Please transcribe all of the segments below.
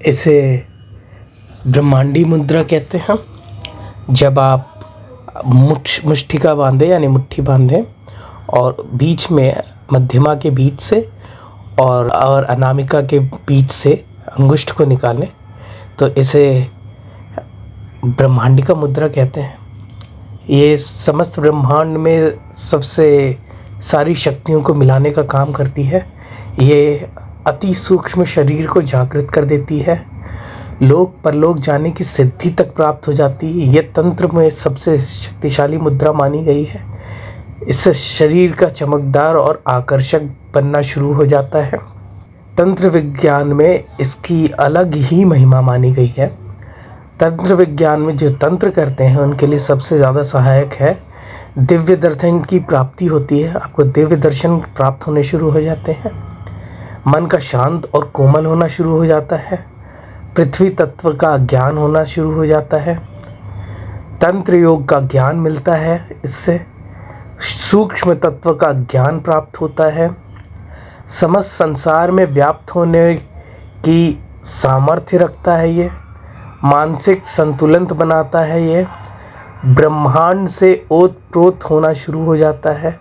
इसे ब्रह्मांडी मुद्रा कहते हैं। जब आप मुष्टिका बांधे यानी मुट्ठी बांधें और बीच में मध्यमा के बीच से और अनामिका के बीच से अंगुष्ठ को निकालें तो इसे ब्रह्मांडिका मुद्रा कहते हैं। ये समस्त ब्रह्मांड में सबसे सारी शक्तियों को मिलाने का काम करती है। ये अति सूक्ष्म शरीर को जागृत कर देती है। लोक परलोक जाने की सिद्धि तक प्राप्त हो जाती है। ये तंत्र में सबसे शक्तिशाली मुद्रा मानी गई है। इससे शरीर का चमकदार और आकर्षक बनना शुरू हो जाता है। तंत्र विज्ञान में इसकी अलग ही महिमा मानी गई है। तंत्र विज्ञान में जो तंत्र करते हैं उनके लिए सबसे ज़्यादा सहायक है। दिव्य दर्शन की प्राप्ति होती है। आपको दिव्य दर्शन प्राप्त होने शुरू हो जाते हैं। मन का शांत और कोमल होना शुरू हो जाता है। पृथ्वी तत्व का ज्ञान होना शुरू हो जाता है। तंत्र योग का ज्ञान मिलता है। इससे सूक्ष्म तत्व का ज्ञान प्राप्त होता है। समस्त संसार में व्याप्त होने की सामर्थ्य रखता है। ये मानसिक संतुलन बनाता है। ये ब्रह्मांड से ओतप्रोत होना शुरू हो जाता है।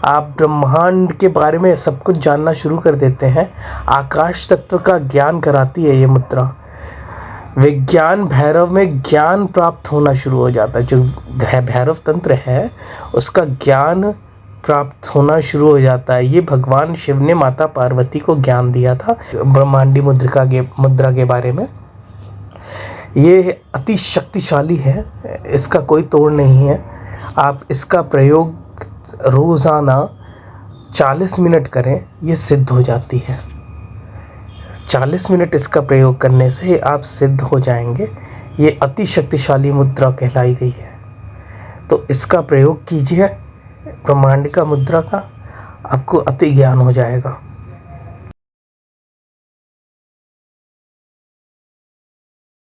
आप ब्रह्मांड के बारे में सब कुछ जानना शुरू कर देते हैं। आकाश तत्व का ज्ञान कराती है ये मुद्रा। विज्ञान भैरव में ज्ञान प्राप्त होना शुरू हो जाता है। जो भैरव तंत्र है उसका ज्ञान प्राप्त होना शुरू हो जाता है। ये भगवान शिव ने माता पार्वती को ज्ञान दिया था ब्रह्मांडी मुद्रा के बारे में। ये अति शक्तिशाली है। इसका कोई तोड़ नहीं है। आप इसका प्रयोग रोज़ाना 40 मिनट करें, ये सिद्ध हो जाती है। 40 मिनट इसका प्रयोग करने से आप सिद्ध हो जाएंगे। ये अति शक्तिशाली मुद्रा कहलाई गई है। तो इसका प्रयोग कीजिए ब्रह्मांडिका मुद्रा का, आपको अति ज्ञान हो जाएगा।